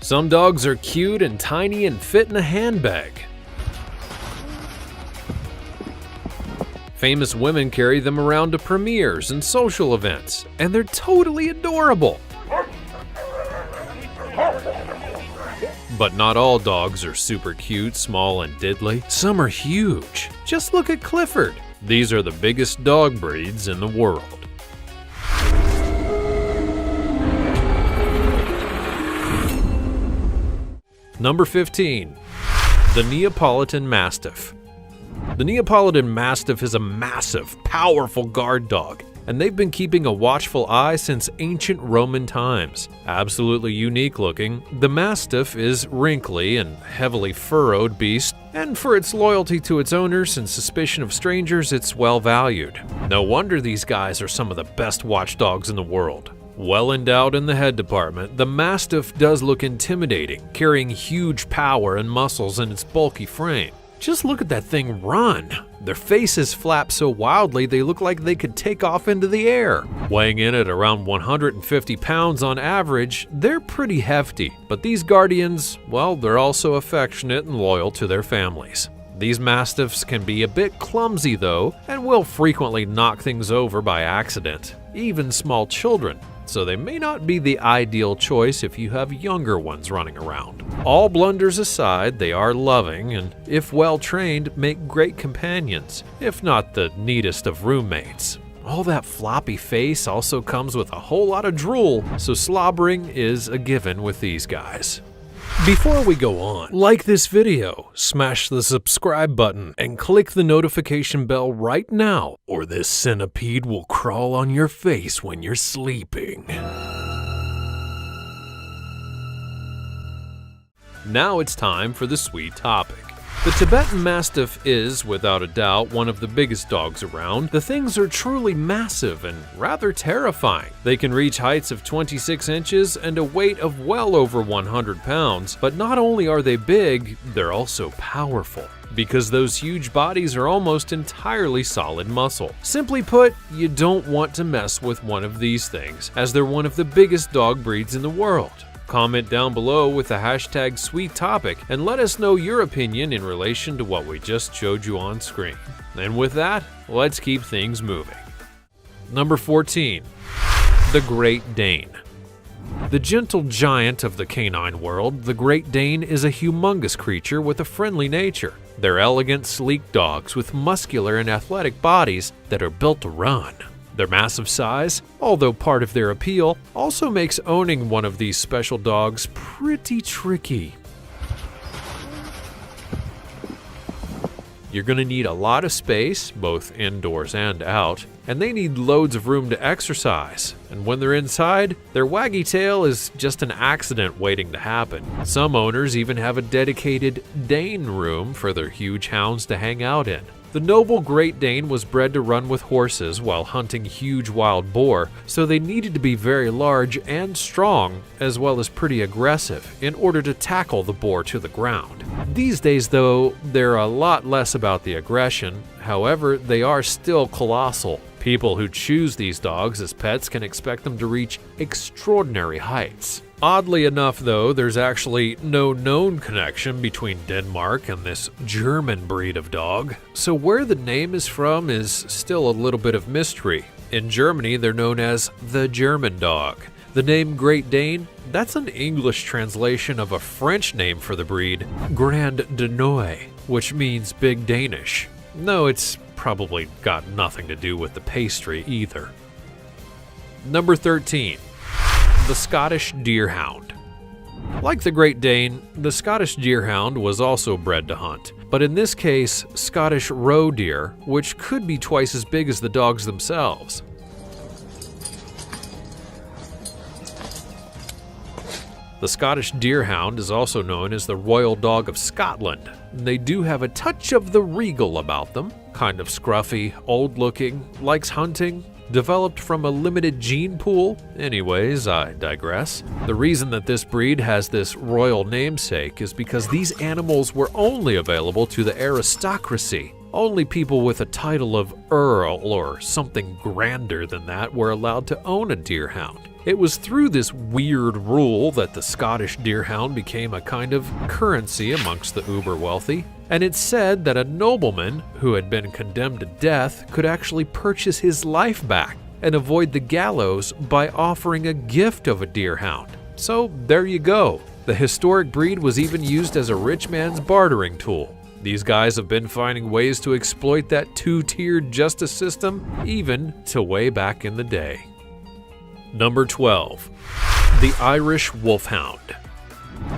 Some dogs are cute and tiny and fit in a handbag. Famous women carry them around to premieres and social events, and they're totally adorable. But not all dogs are super cute, small, and diddly. Some are huge. Just look at Clifford. These are the biggest dog breeds in the world. Number 15. The Neapolitan Mastiff. The Neapolitan Mastiff is a massive, powerful guard dog, and they've been keeping a watchful eye since ancient Roman times. Absolutely unique looking, the Mastiff is wrinkly and heavily furrowed beast, and for its loyalty to its owners and suspicion of strangers, it's well valued. No wonder these guys are some of the best watchdogs in the world. Well endowed in the head department, the Mastiff does look intimidating, carrying huge power and muscles in its bulky frame. Just look at that thing run. Their faces flap so wildly they look like they could take off into the air. Weighing in at around 150 pounds on average, they're pretty hefty. But these guardians, well, they're also affectionate and loyal to their families. These Mastiffs can be a bit clumsy though, and will frequently knock things over by accident, even small children. So they may not be the ideal choice if you have younger ones running around. All blunders aside, they are loving and, if well trained, make great companions, if not the neatest of roommates. All that floppy face also comes with a whole lot of drool, so slobbering is a given with these guys. Before we go on, like this video, smash the subscribe button, and click the notification bell right now, or this centipede will crawl on your face when you're sleeping. Now it's time for the sweet topic. The Tibetan Mastiff is, without a doubt, one of the biggest dogs around. The things are truly massive and rather terrifying. They can reach heights of 26 inches and a weight of well over 100 pounds, but not only are they big, they're also powerful, because those huge bodies are almost entirely solid muscle. Simply put, you don't want to mess with one of these things, as they're one of the biggest dog breeds in the world. Comment down below with the hashtag #SweetTopic and let us know your opinion in relation to what we just showed you on screen. And with that, let's keep things moving. Number 14. The Great Dane. The gentle giant of the canine world, the Great Dane is a humongous creature with a friendly nature. They're elegant, sleek dogs with muscular and athletic bodies that are built to run. Their massive size, although part of their appeal, also makes owning one of these special dogs pretty tricky. You're going to need a lot of space, both indoors and out, and they need loads of room to exercise. And when they're inside, their waggy tail is just an accident waiting to happen. Some owners even have a dedicated Dane room for their huge hounds to hang out in. The noble Great Dane was bred to run with horses while hunting huge wild boar, so they needed to be very large and strong, as well as pretty aggressive, in order to tackle the boar to the ground. These days, though, they're a lot less about the aggression. However, they are still colossal. People who choose these dogs as pets can expect them to reach extraordinary heights. Oddly enough, though, there's actually no known connection between Denmark and this German breed of dog, so where the name is from is still a little bit of mystery. In Germany, they're known as the German dog. The name Great Dane, that's an English translation of a French name for the breed, Grand Danois, which means Big Danish. No, it's probably got nothing to do with the pastry either. Number 13. The Scottish Deerhound. Like the Great Dane, the Scottish Deerhound was also bred to hunt, but in this case, Scottish roe deer, which could be twice as big as the dogs themselves. The Scottish Deerhound is also known as the Royal Dog of Scotland. They do have a touch of the regal about them, kind of scruffy, old-looking, likes hunting, developed from a limited gene pool. Anyways, I digress. The reason that this breed has this royal namesake is because these animals were only available to the aristocracy. Only people with a title of Earl or something grander than that were allowed to own a deerhound. It was through this weird rule that the Scottish Deerhound became a kind of currency amongst the uber wealthy, and it's said that a nobleman who had been condemned to death could actually purchase his life back and avoid the gallows by offering a gift of a deerhound. So there you go. The historic breed was even used as a rich man's bartering tool. These guys have been finding ways to exploit that two-tiered justice system even to way back in the day. Number 12. The Irish Wolfhound.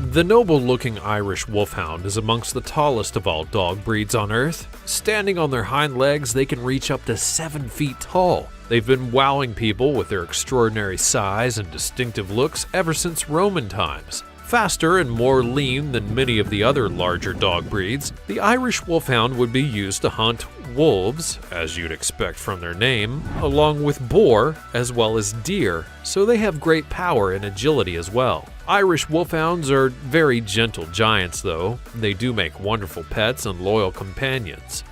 The noble-looking Irish Wolfhound is amongst the tallest of all dog breeds on Earth. Standing on their hind legs, they can reach up to 7 feet tall. They've been wowing people with their extraordinary size and distinctive looks ever since Roman times. Faster and more lean than many of the other larger dog breeds, the Irish Wolfhound would be used to hunt wolves, as you'd expect from their name, along with boar as well as deer, so they have great power and agility as well. Irish Wolfhounds are very gentle giants though. They do make wonderful pets and loyal companions.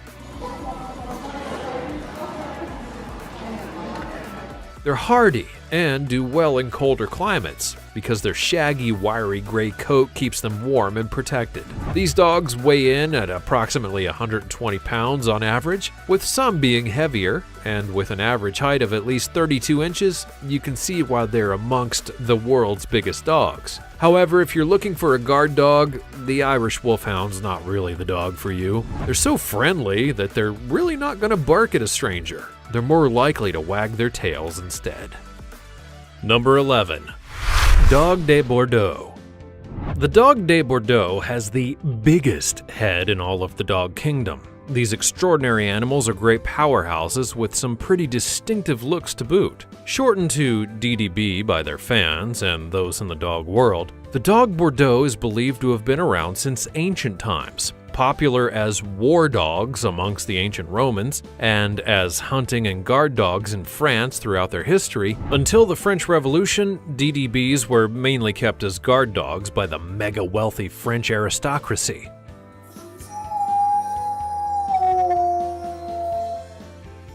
They're hardy and do well in colder climates because their shaggy, wiry gray coat keeps them warm and protected. These dogs weigh in at approximately 120 pounds on average, with some being heavier, and with an average height of at least 32 inches, you can see why they're amongst the world's biggest dogs. However, if you're looking for a guard dog, the Irish Wolfhound's not really the dog for you. They're so friendly that they're really not going to bark at a stranger. They're more likely to wag their tails instead. Number 11. Dog de Bordeaux. The Dog de Bordeaux has the biggest head in all of the dog kingdom. These extraordinary animals are great powerhouses with some pretty distinctive looks to boot. Shortened to DDB by their fans and those in the dog world, the Dog Bordeaux is believed to have been around since ancient times. Popular as war dogs amongst the ancient Romans and as hunting and guard dogs in France throughout their history, until the French Revolution, DDBs were mainly kept as guard dogs by the mega-wealthy French aristocracy.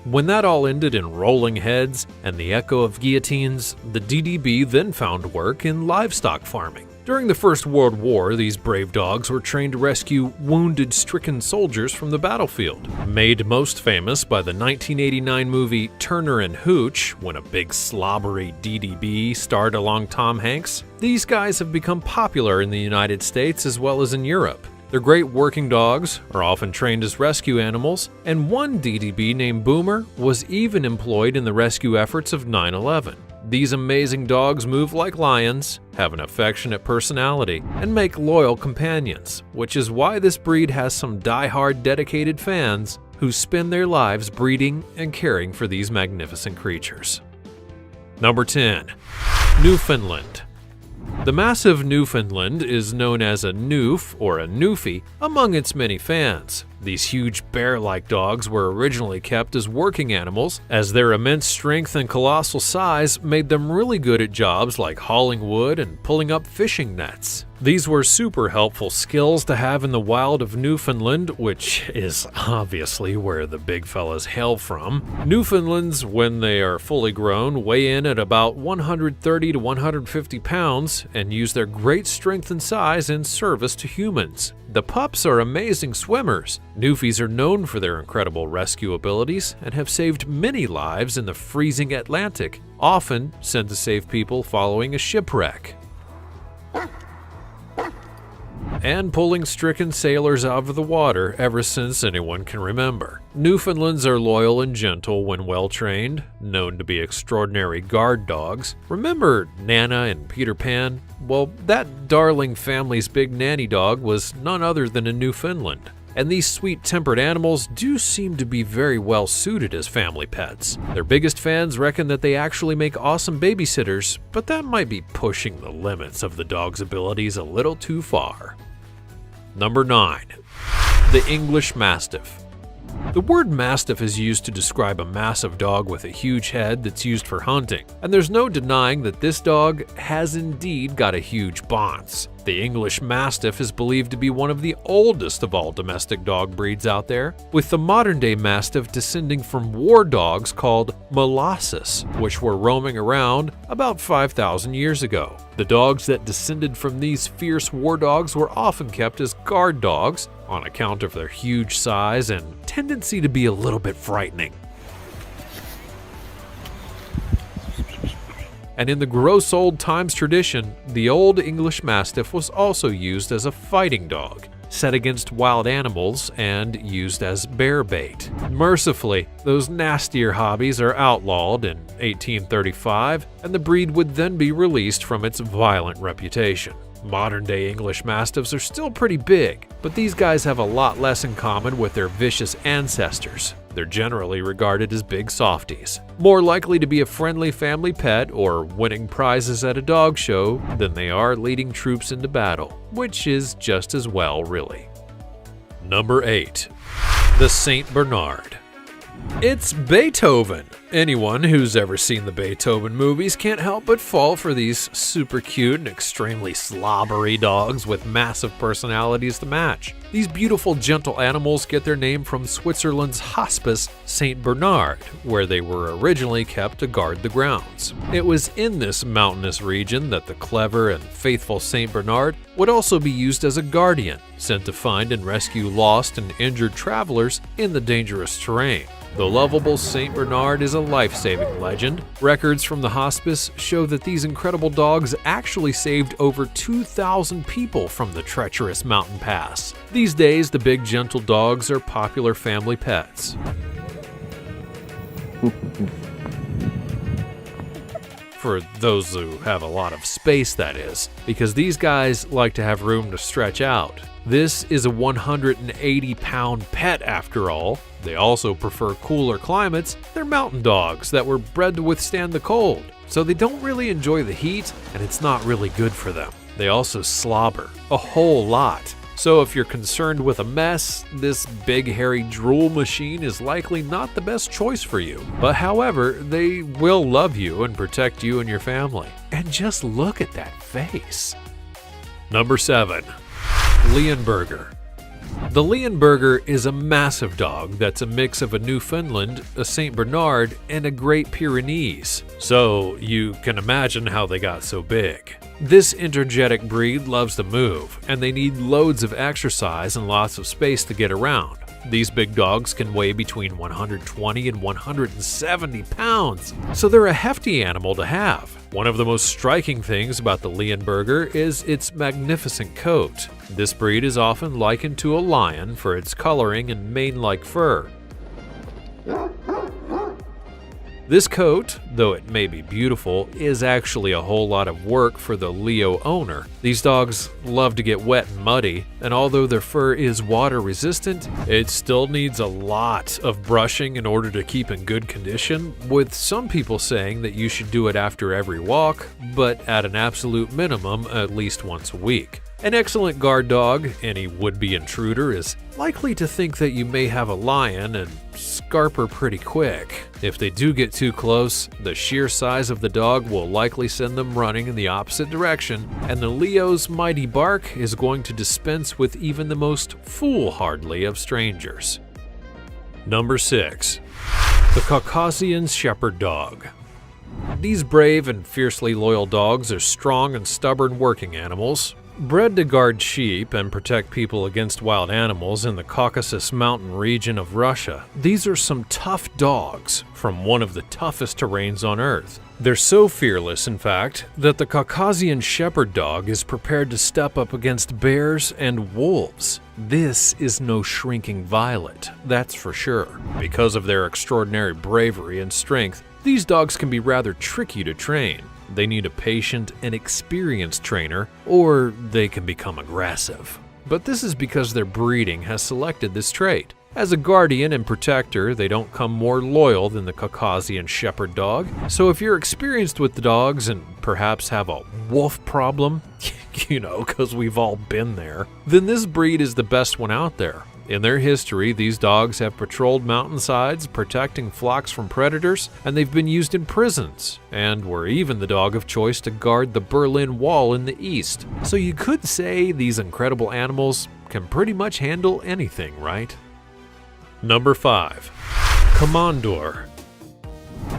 When that all ended in rolling heads and the echo of guillotines, the DDB then found work in livestock farming. During the First World War, these brave dogs were trained to rescue wounded, stricken soldiers from the battlefield. Made most famous by the 1989 movie Turner and Hooch, when a big slobbery DDB starred along Tom Hanks, these guys have become popular in the United States as well as in Europe. They're great working dogs, are often trained as rescue animals, and one DDB named Boomer was even employed in the rescue efforts of 9/11. These amazing dogs move like lions, have an affectionate personality, and make loyal companions, which is why this breed has some die-hard dedicated fans who spend their lives breeding and caring for these magnificent creatures. Number 10. Newfoundland. The massive Newfoundland is known as a Newf or a Newfie among its many fans. These huge bear-like dogs were originally kept as working animals, as their immense strength and colossal size made them really good at jobs like hauling wood and pulling up fishing nets. These were super helpful skills to have in the wild of Newfoundland, which is obviously where the big fellas hail from. Newfoundlands, when they are fully grown, weigh in at about 130 to 150 pounds and use their great strength and size in service to humans. The pups are amazing swimmers. Newfies are known for their incredible rescue abilities and have saved many lives in the freezing Atlantic, often sent to save people following a shipwreck, and pulling stricken sailors out of the water ever since anyone can remember. Newfoundlands are loyal and gentle when well trained, known to be extraordinary guard dogs. Remember Nana and Peter Pan? Well, that darling family's big nanny dog was none other than a Newfoundland. And these sweet-tempered animals do seem to be very well suited as family pets. Their biggest fans reckon that they actually make awesome babysitters, but that might be pushing the limits of the dog's abilities a little too far. Number 9. The English Mastiff. The word mastiff is used to describe a massive dog with a huge head that's used for hunting, and there's no denying that this dog has indeed got a huge bonce. The English Mastiff is believed to be one of the oldest of all domestic dog breeds out there, with the modern-day Mastiff descending from war dogs called Molossus, which were roaming around about 5,000 years ago. The dogs that descended from these fierce war dogs were often kept as guard dogs on account of their huge size and tendency to be a little bit frightening. And in the gross old times tradition, the Old English Mastiff was also used as a fighting dog, set against wild animals and used as bear bait. Mercifully, those nastier hobbies are outlawed in 1835, and the breed would then be released from its violent reputation. Modern-day English Mastiffs are still pretty big, but these guys have a lot less in common with their vicious ancestors. They're generally regarded as big softies, more likely to be a friendly family pet or winning prizes at a dog show than they are leading troops into battle, which is just as well, really. Number 8. The Saint Bernard. It's Beethoven. Anyone who's ever seen the Beethoven movies can't help but fall for these super cute and extremely slobbery dogs with massive personalities to match. These beautiful, gentle animals get their name from Switzerland's hospice, St. Bernard, where they were originally kept to guard the grounds. It was in this mountainous region that the clever and faithful St. Bernard would also be used as a guardian, sent to find and rescue lost and injured travelers in the dangerous terrain. The lovable St. Bernard is a life-saving legend. Records from the hospice show that these incredible dogs actually saved over 2,000 people from the treacherous mountain pass. These days, the big gentle dogs are popular family pets. For those who have a lot of space, that is, because these guys like to have room to stretch out. This is a 180-pound pet after all. They also prefer cooler climates. They're mountain dogs that were bred to withstand the cold, so they don't really enjoy the heat, and it's not really good for them. They also slobber a whole lot. So if you're concerned with a mess, this big hairy drool machine is likely not the best choice for you. But however, they will love you and protect you and your family. And just look at that face. Number 7. Leonberger. The Leonberger is a massive dog that's a mix of a Newfoundland, a St. Bernard, and a Great Pyrenees. So you can imagine how they got so big. This energetic breed loves to move, and they need loads of exercise and lots of space to get around. These big dogs can weigh between 120 and 170 pounds, so they're a hefty animal to have. One of the most striking things about the Leonberger is its magnificent coat. This breed is often likened to a lion for its coloring and mane-like fur. This coat, though it may be beautiful, is actually a whole lot of work for the Leo owner. These dogs love to get wet and muddy, and although their fur is water resistant, it still needs a lot of brushing in order to keep in good condition, with some people saying that you should do it after every walk, but at an absolute minimum at least once a week. An excellent guard dog, any would-be intruder, is likely to think that you may have a lion and scarp her pretty quick. If they do get too close, the sheer size of the dog will likely send them running in the opposite direction, and the Leo's mighty bark is going to dispense with even the most foolhardy of strangers. Number 6. The Caucasian Shepherd Dog. These brave and fiercely loyal dogs are strong and stubborn working animals. Bred to guard sheep and protect people against wild animals in the Caucasus Mountain region of Russia, these are some tough dogs from one of the toughest terrains on Earth. They're so fearless, in fact, that the Caucasian Shepherd Dog is prepared to step up against bears and wolves. This is no shrinking violet, that's for sure. Because of their extraordinary bravery and strength, these dogs can be rather tricky to train. They need a patient and experienced trainer, or they can become aggressive. But this is because their breeding has selected this trait. As a guardian and protector, they don't come more loyal than the Caucasian Shepherd dog. So if you're experienced with the dogs and perhaps have a wolf problem, because we've all been there, then this breed is the best one out there. In their history, these dogs have patrolled mountainsides, protecting flocks from predators, and they've been used in prisons, and were even the dog of choice to guard the Berlin Wall in the east. So you could say these incredible animals can pretty much handle anything, right? Number 5. Komondor.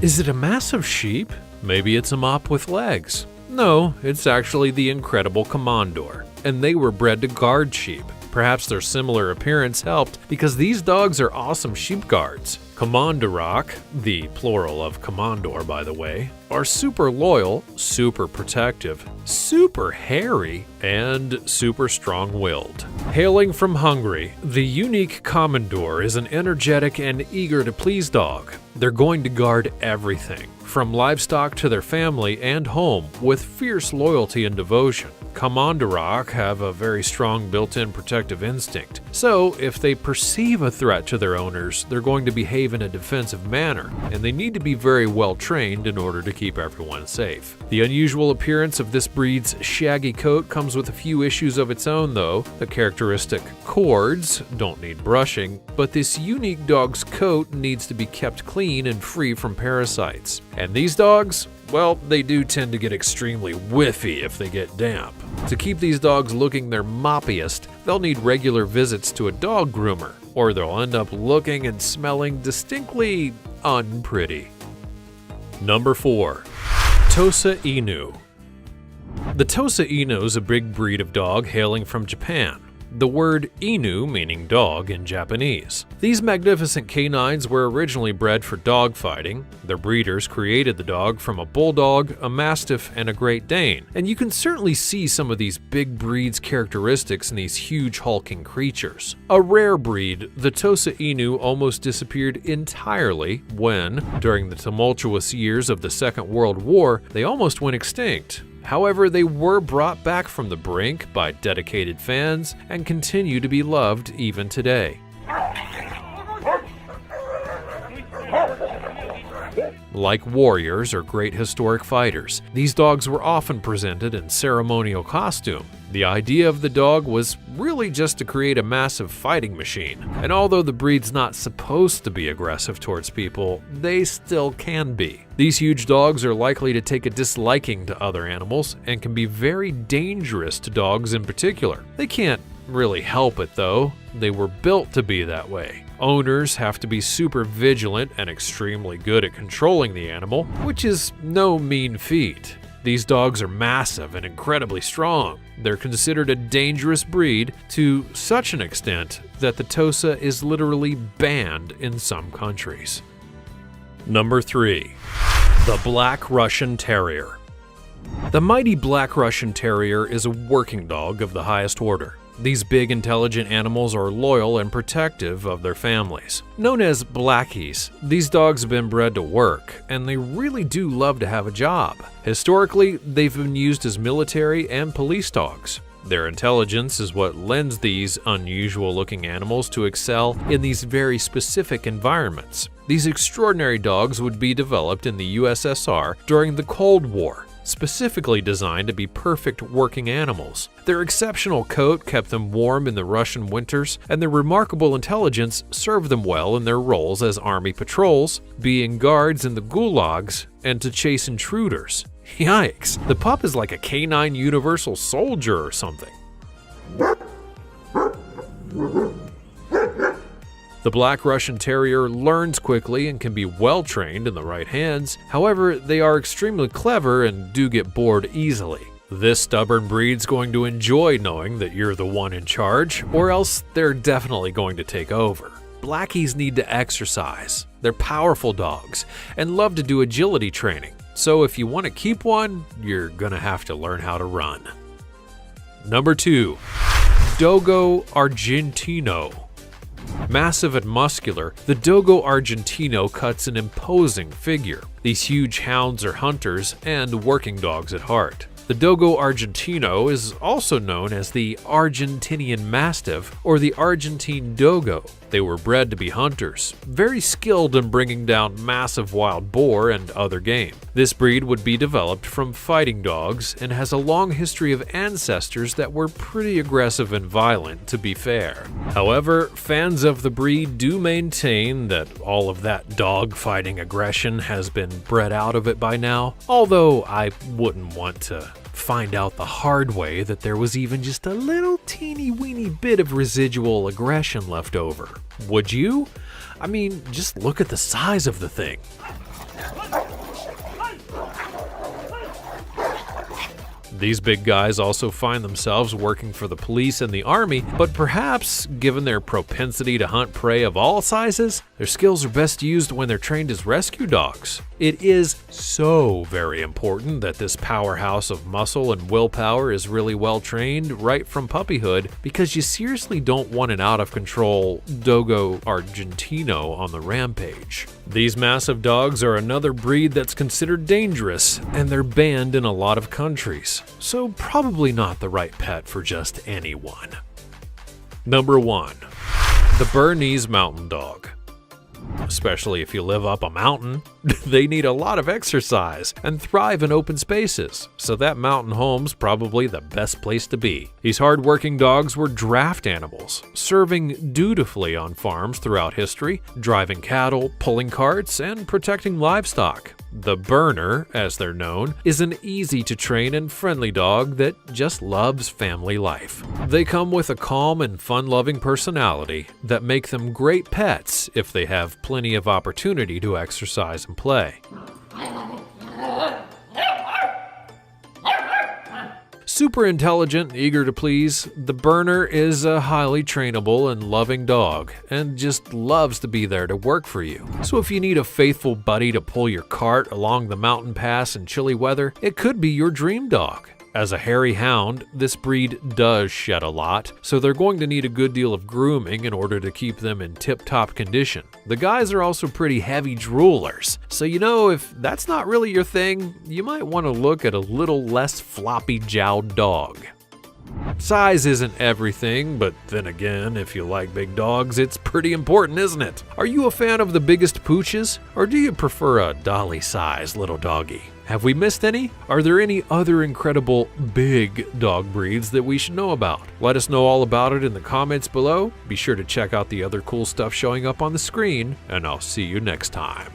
Is it a massive sheep? Maybe it's a mop with legs. No, it's actually the incredible Komondor, and they were bred to guard sheep. Perhaps their similar appearance helped because these dogs are awesome sheep guards. Komondorok, the plural of Komondor by the way, are super loyal, super protective, super hairy, and super strong-willed. Hailing from Hungary, the unique Komondor is an energetic and eager-to-please dog. They're going to guard everything, from livestock to their family and home, with fierce loyalty and devotion. Komondorok have a very strong built-in protective instinct, so if they perceive a threat to their owners, they're going to behave in a defensive manner, and they need to be very well trained in order to keep everyone safe. The unusual appearance of this breed's shaggy coat comes with a few issues of its own though. The characteristic cords don't need brushing, but this unique dog's coat needs to be kept clean and free from parasites. And these dogs, well, they do tend to get extremely whiffy if they get damp. To keep these dogs looking their moppiest, they'll need regular visits to a dog groomer, or they'll end up looking and smelling distinctly unpretty. Number 4. Tosa Inu. The Tosa Inu is a big breed of dog hailing from Japan. The word Inu meaning dog in Japanese. These magnificent canines were originally bred for dog fighting. Their breeders created the dog from a bulldog, a mastiff, and a Great Dane. And you can certainly see some of these big breeds' characteristics in these huge hulking creatures. A rare breed, the Tosa Inu almost disappeared entirely when, during the tumultuous years of the Second World War, they almost went extinct. However, they were brought back from the brink by dedicated fans and continue to be loved even today. Like warriors or great historic fighters, these dogs were often presented in ceremonial costume. The idea of the dog was really just to create a massive fighting machine, and although the breed's not supposed to be aggressive towards people, they still can be. These huge dogs are likely to take a disliking to other animals and can be very dangerous to dogs in particular. They can't really help it though, they were built to be that way. Owners have to be super vigilant and extremely good at controlling the animal, which is no mean feat. These dogs are massive and incredibly strong. They're considered a dangerous breed to such an extent that the Tosa is literally banned in some countries. Number 3. The Black Russian Terrier. The mighty Black Russian Terrier is a working dog of the highest order. These big, intelligent animals are loyal and protective of their families. Known as blackies, these dogs have been bred to work, and they really do love to have a job. Historically, they've been used as military and police dogs. Their intelligence is what lends these unusual-looking animals to excel in these very specific environments. These extraordinary dogs would be developed in the USSR during the Cold War, specifically designed to be perfect working animals. Their exceptional coat kept them warm in the Russian winters, and their remarkable intelligence served them well in their roles as army patrols, being guards in the gulags, and to chase intruders. Yikes, the pup is like a canine universal soldier or something. The Black Russian Terrier learns quickly and can be well trained in the right hands. However, they are extremely clever and do get bored easily. This stubborn breed's going to enjoy knowing that you're the one in charge, or else they're definitely going to take over. Blackies need to exercise. They're powerful dogs and love to do agility training. So if you want to keep one, you're gonna have to learn how to run. Number 2. Dogo Argentino. Massive and muscular, the Dogo Argentino cuts an imposing figure. These huge hounds are hunters and working dogs at heart. The Dogo Argentino is also known as the Argentinian Mastiff or the Argentine Dogo. They were bred to be hunters, very skilled in bringing down massive wild boar and other game. This breed would be developed from fighting dogs and has a long history of ancestors that were pretty aggressive and violent, to be fair. However, fans of the breed do maintain that all of that dog fighting aggression has been bred out of it by now, although I wouldn't want to find out the hard way that there was even just a little teeny weeny bit of residual aggression left over. Would you? I mean, just look at the size of the thing. These big guys also find themselves working for the police and the army, but perhaps, given their propensity to hunt prey of all sizes, their skills are best used when they're trained as rescue dogs. It is so very important that this powerhouse of muscle and willpower is really well trained right from puppyhood, because you seriously don't want an out-of-control Dogo Argentino on the rampage. These massive dogs are another breed that's considered dangerous, and they're banned in a lot of countries, so probably not the right pet for just anyone. Number 1. The Bernese Mountain Dog. Especially if you live up a mountain, they need a lot of exercise and thrive in open spaces, so that mountain home's probably the best place to be. These hard-working dogs were draft animals, serving dutifully on farms throughout history, driving cattle, pulling carts, and protecting livestock. The Berner, as they're known, is an easy-to-train and friendly dog that just loves family life. They come with a calm and fun-loving personality that make them great pets if they have plenty of opportunity to exercise and play. Super intelligent, eager to please, the Berner is a highly trainable and loving dog, and just loves to be there to work for you. So if you need a faithful buddy to pull your cart along the mountain pass in chilly weather, it could be your dream dog. As a hairy hound, this breed does shed a lot, so they're going to need a good deal of grooming in order to keep them in tip-top condition. The guys are also pretty heavy droolers, so if that's not really your thing, you might want to look at a little less floppy-jowed dog. Size isn't everything, but then again, if you like big dogs, it's pretty important, isn't it? Are you a fan of the biggest pooches, or do you prefer a dolly-sized little doggy? Have we missed any? Are there any other incredible big dog breeds that we should know about? Let us know all about it in the comments below. Be sure to check out the other cool stuff showing up on the screen, and I'll see you next time.